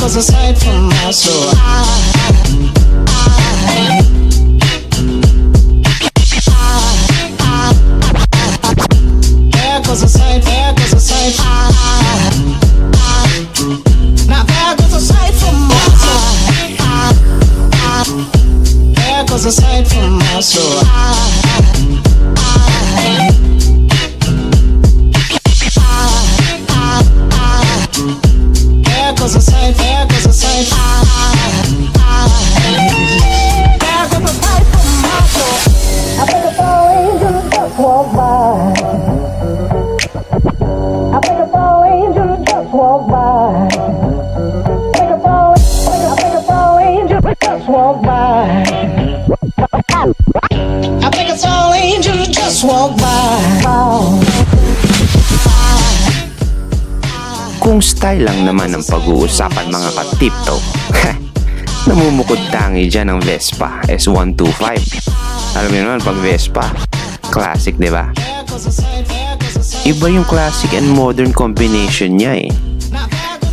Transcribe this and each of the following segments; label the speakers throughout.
Speaker 1: goes aside from my soul. There goes aside, there goes aside. Now there goes aside from my soul. There goes aside from my soul. There goes aside, there goes aside. There goes aside from my soul. I think it's all angels just walk by. I think it's all angels just walk by. I think it's all angels just walk by. I think it's all angels just walk by.
Speaker 2: Kung style lang naman ang pag-uusapan mga ka-tiptoe, namumukod tangi dyan ang Vespa S125. Alam mo naman pag Vespa, classic, di ba? Iba yung classic and modern combination niya eh.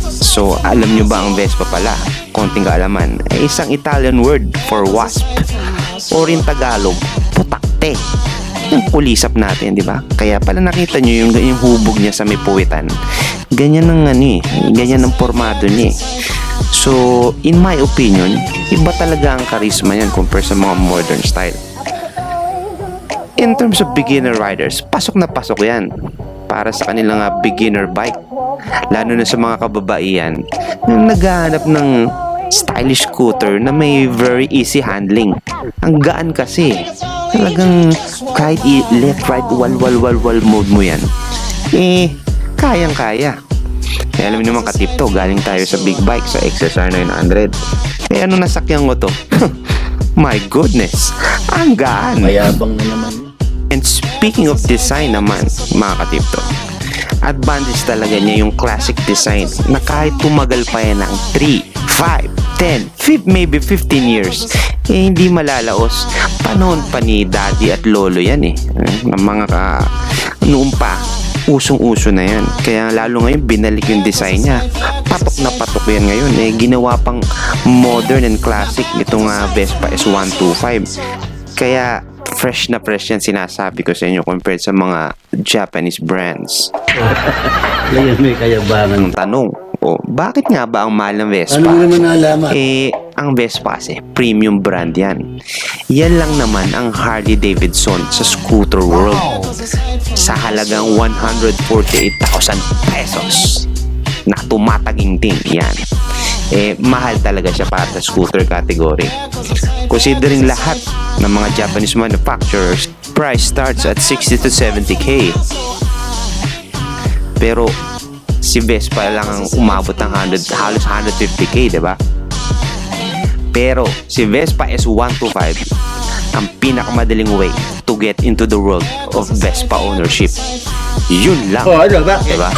Speaker 2: So, alam nyo ba ang Vespa pala? Konting kaalaman, ay isang Italian word for wasp. O rin Tagalog, putakte. Yung kulisap natin, di ba? Kaya pala nakita nyo yung hubog niya sa may puwitan. Ganyan ang ganyan ang formado niya. So, in my opinion, iba talaga ang charisma niyan compare sa mga modern style. In terms of beginner riders, pasok na pasok yan para sa kanilang beginner bike. Lalo na sa mga kababaihan na naghahanap ng stylish scooter na may very easy handling. Ang gaan kasi. Talagang kahit left, right, wal mode mo yan. Kayang-kaya. Kaya alam niyo naman ka-tiptoe, galing tayo sa big bike, sa XSR 900. Ano nasakyan ko to? My goodness, ang gaan.
Speaker 3: Mayabang na naman.
Speaker 2: And speaking of design naman, mga ka-tiptoe, advantage talaga niya yung classic design na kahit tumagal pa yan ng 3, 5, 10, maybe 15 years, hindi malalaos. Panahon pa ni daddy at lolo yan eh. Ng mga noon pa, usong-uso na yan. Kaya lalo ngayon binalik yung design niya. Patok na patok yan ngayon eh. Ginawa pang modern and classic itong Vespa S125. Kaya fresh na fresh yan sinasabi ko sa inyo compared sa mga Japanese brands.
Speaker 3: Ngayon may kayabangan.
Speaker 2: Ang tanong, bakit nga ba ang mahal ng Vespa?
Speaker 3: Ano mo naman nalaman?
Speaker 2: Ang Vespa kasi premium brand yan. Yan lang naman ang Harley Davidson sa scooter world. Sa halagang 148,000 pesos na tumataginting yan. Mahal talaga siya para sa scooter category. Considering lahat ng mga Japanese manufacturers, price starts at 60 to 70k. Pero si Vespa lang ang umabot ng halos 150k, diba? Pero si Vespa S125 ang pinakamadaling way to get into the world of Vespa ownership. Yun lang. Diba?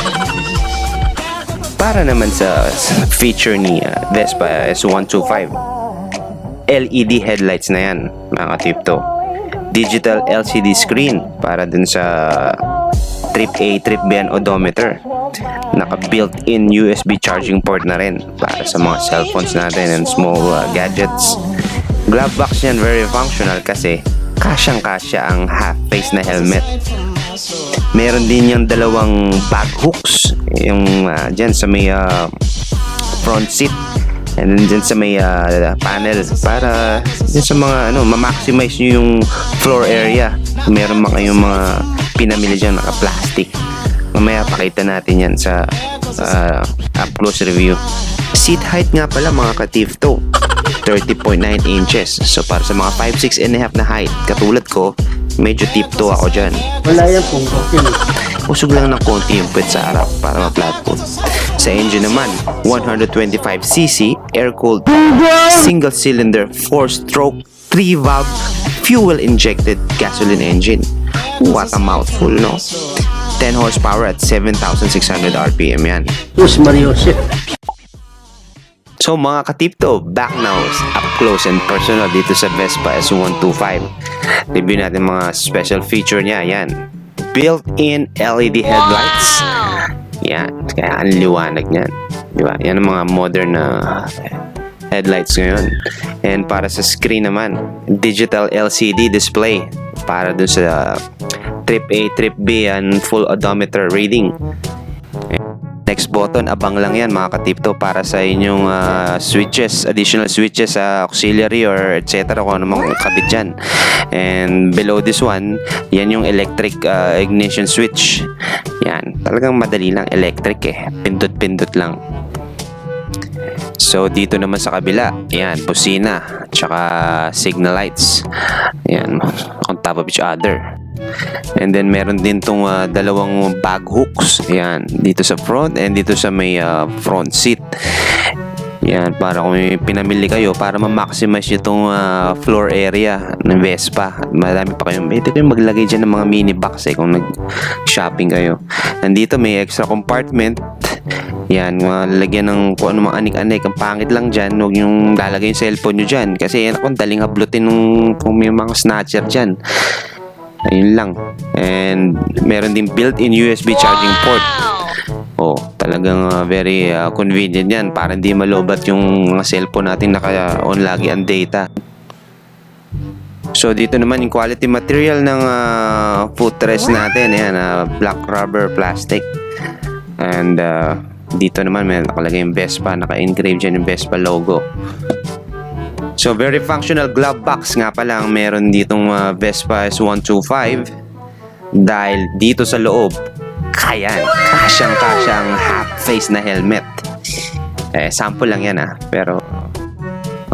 Speaker 2: Para naman sa feature ni Vespa S125, LED headlights na yan, mga tiptoe. Digital LCD screen para dun sa Trip A, Trip B odometer. Naka-built-in USB charging port na rin para sa mga cellphones natin and small gadgets. Glove box yan, very functional kasi kasyang-kasya ang half-face na helmet. Meron din yung dalawang bag hooks, yung dyan sa may front seat and then dyan sa may panel para dyan sa mga ma-maximize nyo yung floor area. Meron mga yung mga pinamili dyan naka-plastic. Mamaya pakita natin yan sa up close review. Seat height nga pala mga ka-tiptoe, 30.9 inches. So para sa mga 5'6 and a half na height, katulad ko, medyo tiptoe ako dyan.
Speaker 3: Wala yan pong okay.
Speaker 2: Usog lang ng konti yung puwet sa harap para ma-platform. Sa engine naman, 125cc air-cooled single-cylinder 4-stroke 3-valve fuel-injected gasoline engine. What a mouthful, no? 10 horsepower at 7,600 RPM yan.
Speaker 3: Us Mariosep.
Speaker 2: So mga ka-tiptoe, back now up close and personal dito sa Vespa S125. Review natin mga special feature niya. Yan, built-in LED headlights. Yan, kaya ang liwanag niyan. Di ba? Yan ang mga modern na headlights ngayon. And para sa screen naman, digital LCD display para dun sa trip A, trip B, and full odometer reading. Next button, abang lang yan mga katipto para sa inyong switches, additional switches, auxiliary or etc. kung ano mang kabit dyan. And below this one, yan yung electric ignition switch. Yan, talagang madali lang, electric eh. Pindot-pindot lang. So dito naman sa kabila, yan, busina, tsaka signal lights. Yan, on top of each other. And then meron din tong dalawang bag hooks. Yan, dito sa front and dito sa may front seat. Yan, para kung may pinamili kayo para ma-maximize itong floor area ng Vespa. Marami pa kayong, pwede kayong maglagay dyan ng mga mini box kung nag-shopping kayo. Nandito may extra compartment. Yan, lalagyan ng kung ano mga anik-anik. Ang pangit lang dyan, huwag yung lalagay yung cellphone nyo dyan. Kasi yan akong daling hablutin kung may mga snatcher dyan. Ayun lang. And meron din built-in USB charging port. Oh, talagang very convenient yan para hindi malobat yung mga cellphone natin naka-on lagi ang data. So dito naman yung quality material ng footrest natin. Ayan, black rubber plastic. And dito naman may nakalagay yung Vespa, naka-engrave dyan yung Vespa logo. So very functional glove box nga pala ang meron ditong Vespa S125. Dahil dito sa loob, kasyang-kasya ang half-face na helmet. Sample lang yan pero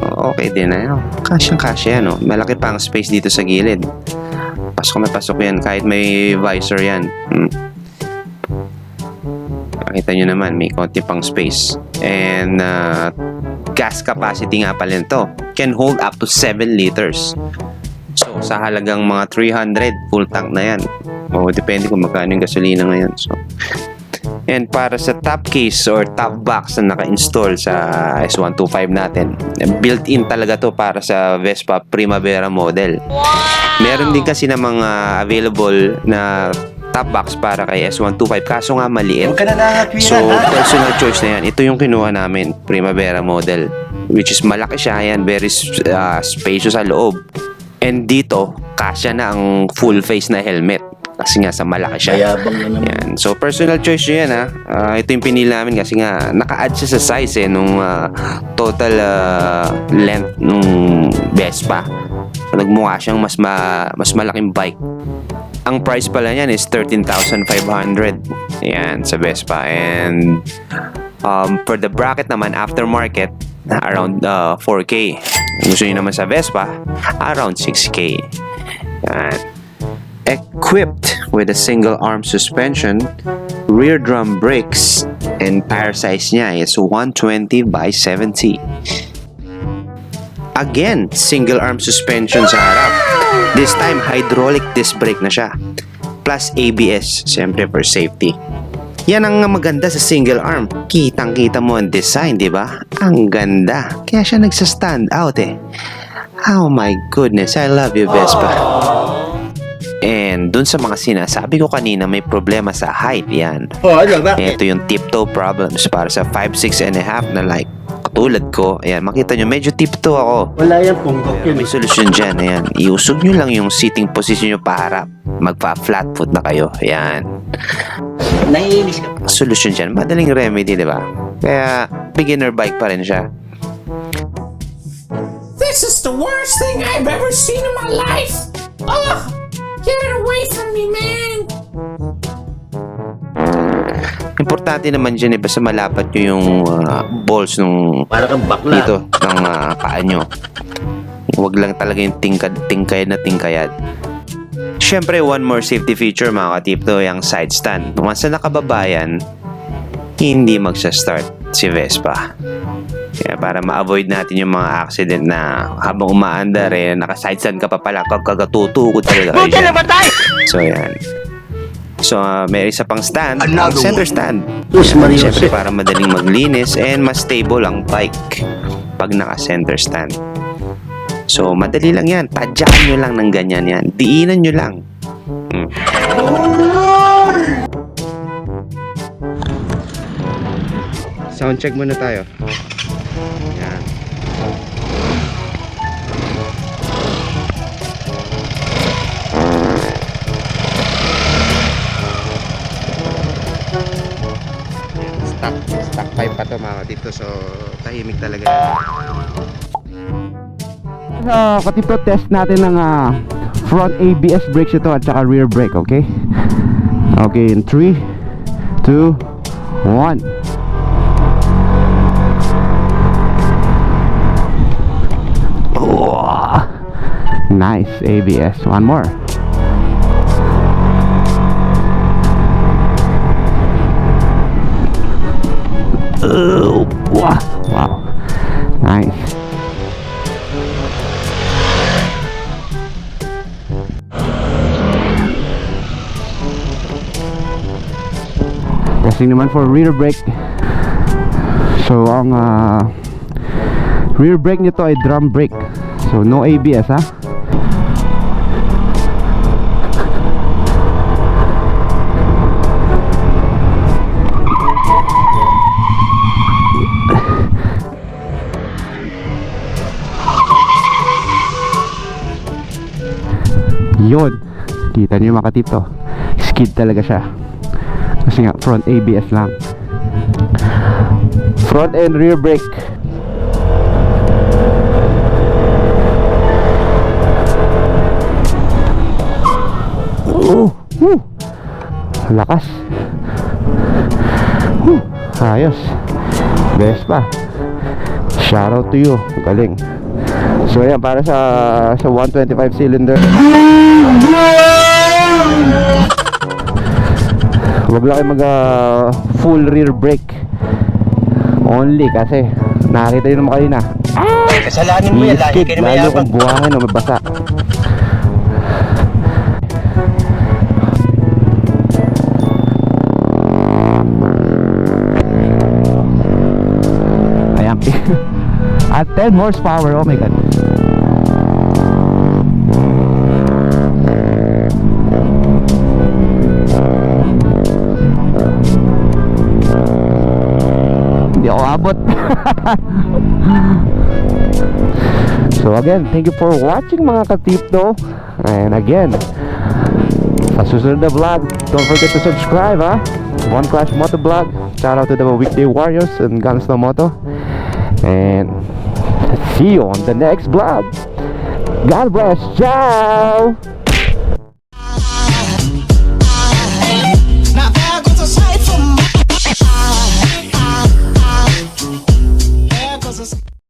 Speaker 2: okay din na. Kasyang-kasya yan. Malaki pa ang space dito sa gilid. Pasok na pasok yan kahit may visor yan. Nakita nyo naman, may konti pang space. And gas capacity nga pala nito. Can hold up to 7 liters. So, sa halagang mga 300, full tank na yan. Depende kung magkano yung gasolina ngayon. So, and para sa top case or top box na naka-install sa S125 natin, built-in talaga to para sa Vespa Primavera model. Meron din kasi na mga available na top box para kay S125 kaso nga maliit. So personal choice na yan. Ito yung kinuha namin, Primavera model, which is malaki siya yan, very spacious sa loob. And dito kasya na ang full face na helmet kasi nga sa malaki siya. Yan. So personal choice nyo yan ito yung pinili namin kasi nga naka-add siya sa size nung total length nung Vespa. So, nagmukha siyang mas malaking bike. Ang price pala niyan is 13,500. Yan, sa Vespa. And for the bracket naman, aftermarket, around 4K. Gusto niyo naman sa Vespa, around 6K. Yan. Equipped with a single arm suspension, rear drum brakes, and tire size niya is 120 by 70. Again, single arm suspension sa harap. This time, hydraulic disc brake na siya. Plus ABS, siyempre for safety. Yan ang maganda sa single arm. Kitang-kita mo ang design, di ba? Ang ganda. Kaya siya nagsa-stand out Oh my goodness, I love you, Vespa. And dun sa mga sinasabi ko kanina may problema sa height, yan. Ito yung tiptoe problems para sa 5'6 and a half na like katulad ko. Ayan, makita nyo, medyo tiptoe ako.
Speaker 3: Wala yan, punggok yun.
Speaker 2: May solusyon dyan, ayan. Iusog nyo lang yung seating position nyo paharap. Magpa-flat foot na kayo. Ayan.
Speaker 3: Naiinis ka.
Speaker 2: Solusyon dyan, madaling remedy, di ba? Kaya, beginner bike pa rin siya.
Speaker 4: This is the worst thing I've ever seen in my life. Oh, get it away from me, man.
Speaker 2: Importante naman dyan basta malapat nyo yung balls nung
Speaker 3: Para kang bakla.
Speaker 2: dito ng paa nyo. Huwag lang talaga yung tingkayad na tingkayad. Siyempre, one more safety feature mga katipto, yung side stand. Once na nakababa yan, hindi magsa-start si Vespa. Kaya para ma-avoid natin yung mga accident na habang umaandar naka-side stand ka pa pala, kagatutukod talaga kayo dyan. So yan. So may isa pang stand, ang center stand. Siyempre para madaling maglinis and mas stable ang bike pag naka-center stand. So madali lang yan, tadyakan nyo lang ng ganyan yan, diinan nyo lang. sound check muna tayo. Yan. Stock 5 pa to mga katipto, so tahimik talaga. Katipto, test natin ng front ABS brakes ito at saka rear brake, okay? Okay, in 3, 2, 1. Oh, nice ABS. One more. Oh, wow, wow, nice. Testing naman for rear brake. So ang rear brake nito ay drum brake. So no ABS ha. Yun, kita nyo mga katipto, skid talaga siya kasi nga front ABS lang, front and rear brake. Lakas. Ayos. Vespa, shoutout to you, galing. So yan, para sa 125 cylinder. Wag lang kayo mag full rear brake only kasi nakakita nyo naman kayo na
Speaker 3: Kasalanin mo yan, lagi kayo
Speaker 2: lalo
Speaker 3: mayabang.
Speaker 2: kung buhangin o mabasa. Ayan. At 10 horsepower, oh my god. Hindi ako abot. So again, thank you for watching mga katipto. And again, sa susunod na vlog, don't forget to subscribe ha. One Clash Moto Vlog. Shout out to the Weekday Warriors and Guns No Moto. And see you on the next vlog. God bless. Ciao.